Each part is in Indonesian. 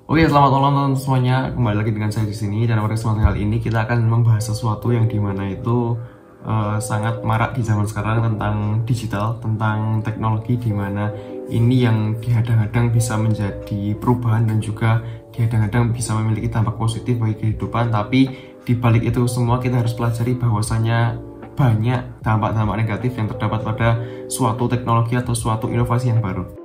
Oke, selamat malam teman-teman semuanya. Kembali lagi dengan saya di sini, dan pada kesempatan kali ini kita akan membahas sesuatu yang dimana itu sangat marak di zaman sekarang, tentang digital, tentang teknologi, dimana ini yang dihadang-hadang bisa menjadi perubahan dan juga dihadang-hadang bisa memiliki dampak positif bagi kehidupan. Tapi di balik itu semua kita harus pelajari bahwasanya banyak dampak-dampak negatif yang terdapat pada suatu teknologi atau suatu inovasi yang baru.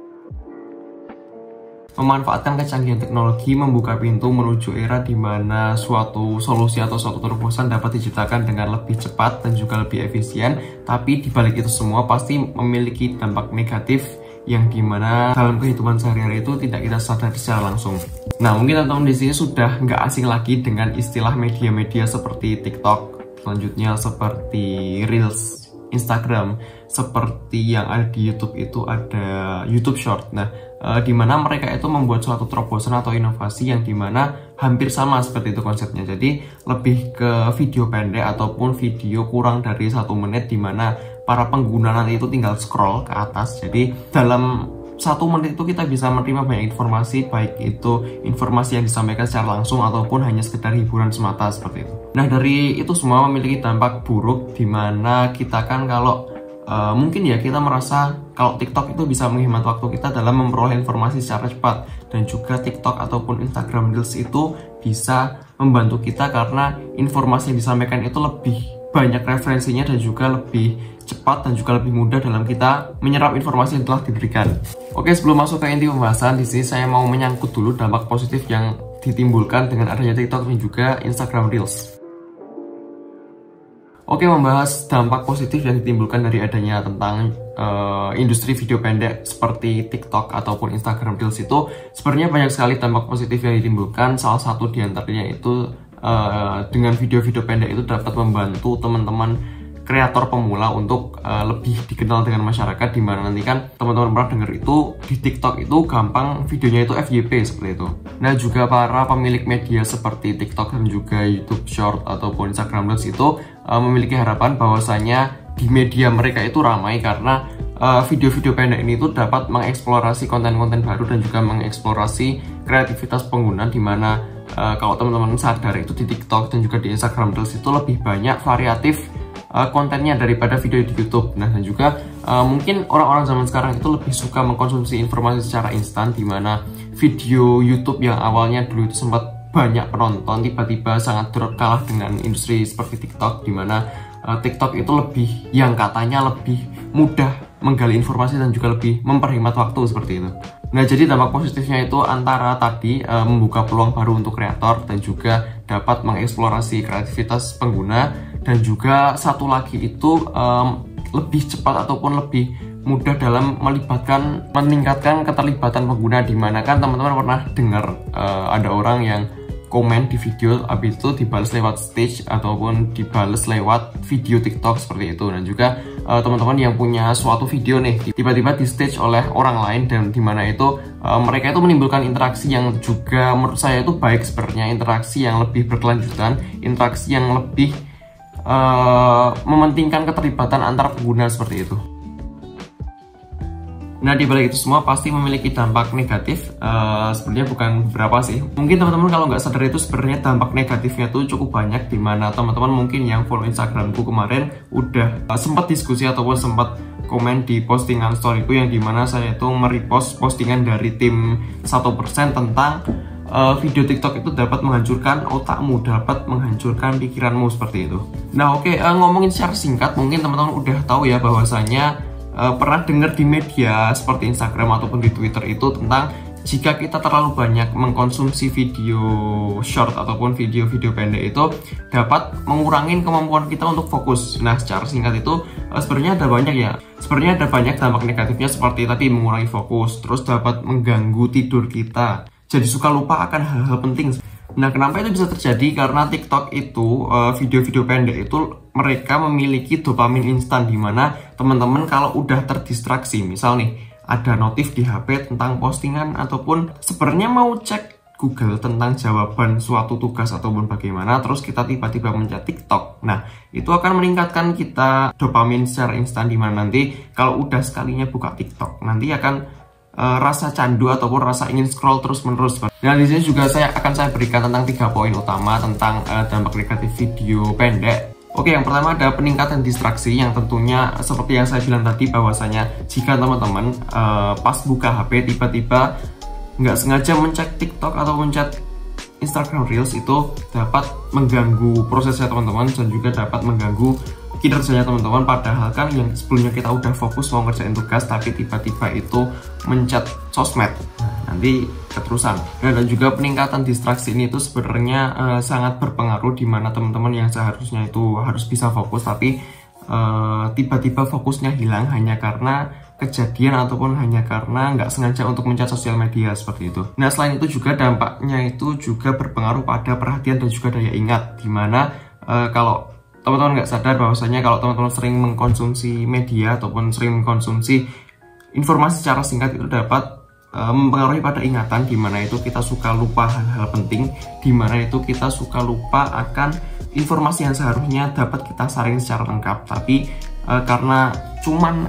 Memanfaatkan kecanggihan teknologi membuka pintu menuju era di mana suatu solusi atau suatu terobosan dapat diciptakan dengan lebih cepat dan juga lebih efisien. Tapi di balik itu semua pasti memiliki dampak negatif yang dimana dalam kehidupan sehari-hari itu tidak kita sadari secara langsung. Nah, mungkin teman-teman di sini sudah nggak asing lagi dengan istilah media-media seperti TikTok, selanjutnya seperti Reels, Instagram, seperti yang ada di YouTube itu ada YouTube Short. Nah, dimana mereka itu membuat suatu terobosan atau inovasi yang dimana hampir sama seperti itu konsepnya. Jadi lebih ke video pendek ataupun video kurang dari 1 menit, dimana para pengguna nanti itu tinggal scroll ke atas. Jadi dalam 1 menit itu kita bisa menerima banyak informasi, baik itu informasi yang disampaikan secara langsung ataupun hanya sekedar hiburan semata seperti itu. Nah, dari itu semua memiliki dampak buruk, dimana kita kan kalau mungkin ya kita merasa kalau TikTok itu bisa menghemat waktu kita dalam memperoleh informasi secara cepat, dan juga TikTok ataupun Instagram Reels itu bisa membantu kita karena informasi yang disampaikan itu lebih banyak referensinya dan juga lebih cepat dan juga lebih mudah dalam kita menyerap informasi yang telah diberikan. Oke, sebelum masuk ke inti pembahasan, di sini saya mau menyangkut dulu dampak positif yang ditimbulkan dengan adanya TikTok dan juga Instagram Reels. Oke, membahas dampak positif yang ditimbulkan dari adanya tentang industri video pendek seperti TikTok ataupun Instagram Reels itu sebenarnya banyak sekali dampak positif yang ditimbulkan. Salah satu diantaranya itu dengan video-video pendek itu dapat membantu teman-teman kreator pemula untuk lebih dikenal dengan masyarakat, dimana nanti kan teman-teman pernah dengar itu di TikTok itu gampang videonya itu FYP seperti itu. Nah, juga para pemilik media seperti TikTok dan juga YouTube Short ataupun Instagram Reels itu memiliki harapan bahwasanya di media mereka itu ramai karena video-video pendek ini tuh dapat mengeksplorasi konten-konten baru dan juga mengeksplorasi kreativitas pengguna, dimana kalau teman-teman sadar itu di TikTok dan juga di Instagram Reels itu lebih banyak variatif kontennya daripada video di YouTube. Nah, dan juga mungkin orang-orang zaman sekarang itu lebih suka mengkonsumsi informasi secara instan, dimana video YouTube yang awalnya dulu itu sempat banyak penonton tiba-tiba sangat drop kalah dengan industri seperti TikTok, dimana TikTok itu lebih yang katanya lebih mudah menggali informasi dan juga lebih memperhemat waktu seperti itu. Nah, jadi dampak positifnya itu antara tadi membuka peluang baru untuk kreator dan juga dapat mengeksplorasi kreativitas pengguna, dan juga satu lagi itu lebih cepat ataupun lebih mudah dalam meningkatkan keterlibatan pengguna, dimana kan teman-teman pernah dengar ada orang yang komen di video habis itu dibalas lewat stage ataupun dibalas lewat video TikTok seperti itu. Dan juga teman-teman yang punya suatu video nih tiba-tiba di stage oleh orang lain, dan dimana itu mereka itu menimbulkan interaksi yang juga menurut saya itu baik sebenarnya, interaksi yang lebih berkelanjutan, interaksi yang lebih mementingkan keterlibatan antar pengguna seperti itu. Nah, di balik itu semua pasti memiliki dampak negatif. Sebenarnya bukan beberapa sih. Mungkin teman-teman kalau nggak sadar itu sebenarnya dampak negatifnya tuh cukup banyak, dimana teman-teman mungkin yang follow Instagramku kemarin udah sempat diskusi ataupun sempat komen di postingan storyku, yang dimana saya itu merepost postingan dari tim 1% tentang video TikTok itu dapat menghancurkan otakmu, dapat menghancurkan pikiranmu seperti itu. Nah, oke, ngomongin secara singkat, mungkin teman-teman udah tahu ya bahwasanya pernah dengar di media seperti Instagram ataupun di Twitter itu tentang jika kita terlalu banyak mengkonsumsi video short ataupun video-video pendek itu dapat mengurangi kemampuan kita untuk fokus. Nah, secara singkat itu sebenarnya ada banyak ya. Sebenarnya ada banyak dampak negatifnya seperti tadi mengurangi fokus, terus dapat mengganggu tidur kita, jadi suka lupa akan hal-hal penting. Nah, kenapa itu bisa terjadi? Karena TikTok itu, video-video pendek itu mereka memiliki dopamin instan, dimana teman-teman kalau udah terdistraksi, misal nih ada notif di HP tentang postingan ataupun sebenarnya mau cek Google tentang jawaban suatu tugas ataupun bagaimana, terus kita tiba-tiba mencet TikTok. Nah, itu akan meningkatkan kita dopamin secara instan, dimana nanti kalau udah sekalinya buka TikTok, nanti akan rasa candu ataupun rasa ingin scroll terus-menerus. Dan di sini juga akan saya berikan tentang 3 poin utama tentang dampak negatif video pendek. Oke, yang pertama ada peningkatan distraksi, yang tentunya seperti yang saya bilang tadi, bahwasanya jika teman-teman pas buka HP tiba-tiba nggak sengaja mencek TikTok atau mencet Instagram Reels, itu dapat mengganggu prosesnya teman-teman dan juga dapat mengganggu kinerjanya teman-teman. Padahal kan yang sebelumnya kita udah fokus mau ngerjain tugas, tapi tiba-tiba itu mencet sosmed, nanti keterusan. Dan juga peningkatan distraksi ini itu sebenarnya sangat berpengaruh, di mana teman-teman yang seharusnya itu harus bisa fokus, tapi tiba-tiba fokusnya hilang hanya karena kejadian ataupun hanya karena nggak sengaja untuk mencet sosial media seperti itu. Nah, selain itu juga dampaknya itu juga berpengaruh pada perhatian dan juga daya ingat, dimana kalau teman-teman nggak sadar bahwasanya kalau teman-teman sering mengkonsumsi media ataupun sering mengkonsumsi informasi secara singkat, itu dapat mempengaruhi pada ingatan, dimana itu kita suka lupa hal-hal penting, dimana itu kita suka lupa akan informasi yang seharusnya dapat kita saring secara lengkap, tapi karena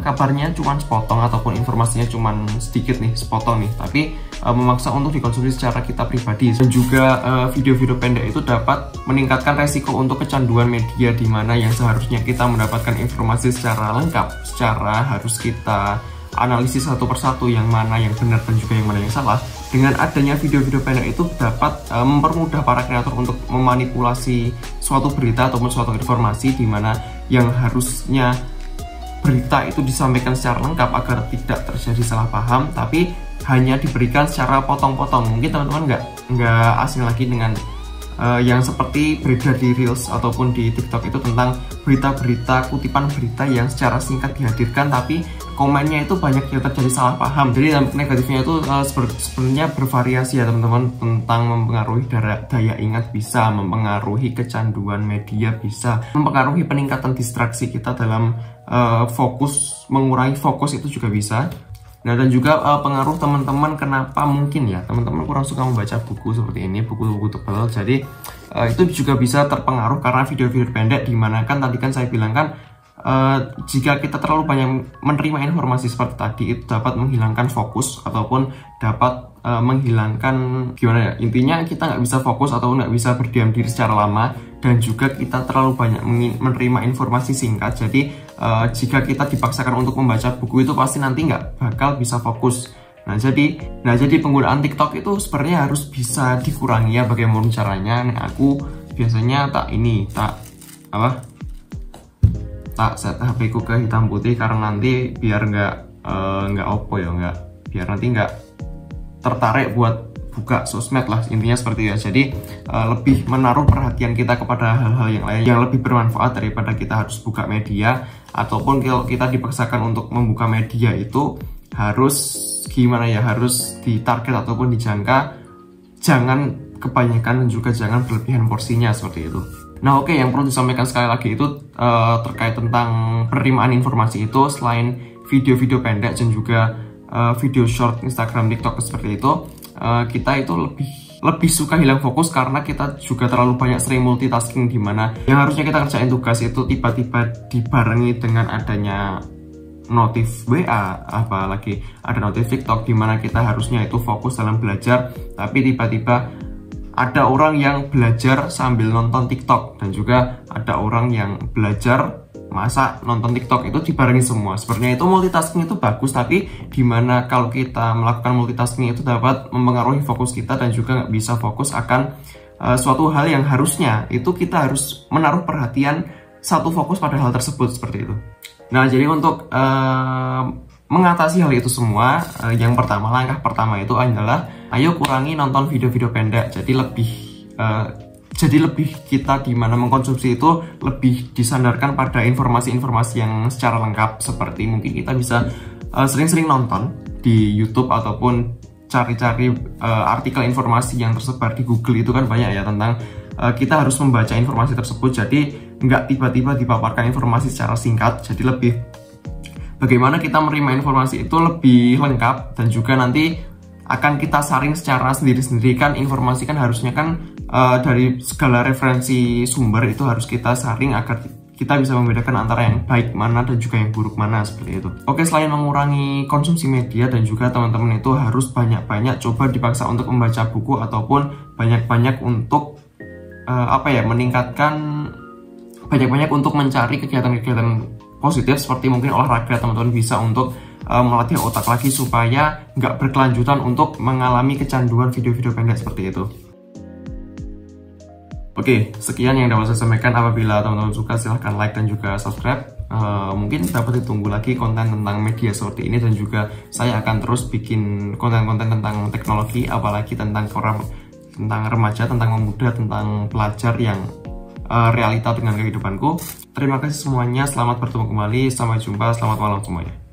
kabarnya cuman sepotong ataupun informasinya cuman sedikit nih, sepotong nih, tapi memaksa untuk dikonsumsi secara kita pribadi. Dan juga video-video pendek itu dapat meningkatkan resiko untuk kecanduan media, di mana yang seharusnya kita mendapatkan informasi secara lengkap, secara harus kita analisis satu persatu yang mana yang benar dan juga yang mana yang salah. Dengan adanya video-video pendek itu dapat mempermudah para kreator untuk memanipulasi suatu berita ataupun suatu informasi, di mana yang harusnya berita itu disampaikan secara lengkap agar tidak terjadi salah paham, tapi hanya diberikan secara potong-potong. Mungkin teman-teman nggak asing lagi dengan yang seperti beredar di Reels ataupun di TikTok itu tentang berita-berita, kutipan berita yang secara singkat dihadirkan, tapi komennya itu banyak yang terjadi salah paham. Jadi dampak negatifnya itu sebenarnya bervariasi ya teman-teman, tentang mempengaruhi daya ingat, bisa mempengaruhi kecanduan media, bisa mempengaruhi peningkatan distraksi kita dalam fokus, mengurangi fokus itu juga bisa. Nah, dan juga pengaruh teman-teman, kenapa mungkin ya teman-teman kurang suka membaca buku seperti ini, buku-buku tebal. Jadi itu juga bisa terpengaruh karena video-video pendek, dimana kan tadi kan saya bilang kan jika kita terlalu banyak menerima informasi seperti tadi, itu dapat menghilangkan fokus ataupun dapat menghilangkan, gimana ya, intinya kita nggak bisa fokus atau nggak bisa berdiam diri secara lama, dan juga kita terlalu banyak menerima informasi singkat. Jadi jika kita dipaksakan untuk membaca buku, itu pasti nanti nggak bakal bisa fokus. Nah jadi penggunaan TikTok itu sebenarnya harus bisa dikurangi ya. Bagaimana caranya? Nah, aku biasanya tak set HP ku ke hitam putih, karena nanti biar nggak biar nanti nggak tertarik buat buka sosmed lah, intinya seperti itu. Jadi lebih menaruh perhatian kita kepada hal-hal yang lain yang lebih bermanfaat daripada kita harus buka media. Ataupun kalau kita dipaksakan untuk membuka media, itu harus gimana ya, harus ditarget ataupun dijangka, jangan kebanyakan dan juga jangan berlebihan porsinya seperti itu. Nah, oke, yang perlu disampaikan sekali lagi itu terkait tentang penerimaan informasi itu, selain video-video pendek dan juga video short Instagram, TikTok seperti itu, kita itu lebih suka hilang fokus karena kita juga terlalu banyak sering multitasking, dimana yang harusnya kita kerjain tugas itu tiba-tiba dibarengi dengan adanya notif WA, apalagi ada notif TikTok, dimana kita harusnya itu fokus dalam belajar, tapi tiba-tiba ada orang yang belajar sambil nonton TikTok, dan juga ada orang yang belajar masak nonton TikTok, itu dibarengi semua. Sebenarnya itu multitasking itu bagus, tapi dimana kalau kita melakukan multitasking itu dapat mempengaruhi fokus kita dan juga nggak bisa fokus akan suatu hal yang harusnya itu kita harus menaruh perhatian satu fokus pada hal tersebut seperti itu. Nah, jadi untuk mengatasi hal itu semua, langkah pertama itu adalah ayo kurangi nonton video-video pendek. Jadi lebih kita dimana mengkonsumsi itu lebih disandarkan pada informasi-informasi yang secara lengkap, seperti mungkin kita bisa sering-sering nonton di YouTube ataupun cari-cari artikel informasi yang tersebar di Google, itu kan banyak ya tentang kita harus membaca informasi tersebut. Jadi nggak tiba-tiba dipaparkan informasi secara singkat. Jadi lebih bagaimana kita menerima informasi itu lebih lengkap, dan juga nanti akan kita saring secara sendiri-sendiri. Kan informasi kan harusnya kan dari segala referensi sumber itu harus kita saring agar kita bisa membedakan antara yang baik mana dan juga yang buruk mana, seperti itu. Oke, selain mengurangi konsumsi media, dan juga teman-teman itu harus banyak-banyak coba dipaksa untuk membaca buku ataupun banyak-banyak untuk meningkatkan, banyak-banyak untuk mencari kegiatan-kegiatan positif seperti mungkin olahraga. Teman-teman bisa untuk melatih otak lagi supaya nggak berkelanjutan untuk mengalami kecanduan video-video pendek seperti itu. Oke, sekian yang dapat saya sampaikan. Apabila teman-teman suka, silahkan like dan juga subscribe. Mungkin dapat ditunggu lagi konten tentang media seperti ini, dan juga saya akan terus bikin konten-konten tentang teknologi, apalagi tentang remaja, tentang pemuda, tentang pelajar yang realita dengan kehidupanku. Terima kasih semuanya, selamat bertemu kembali, sampai jumpa, selamat malam semuanya.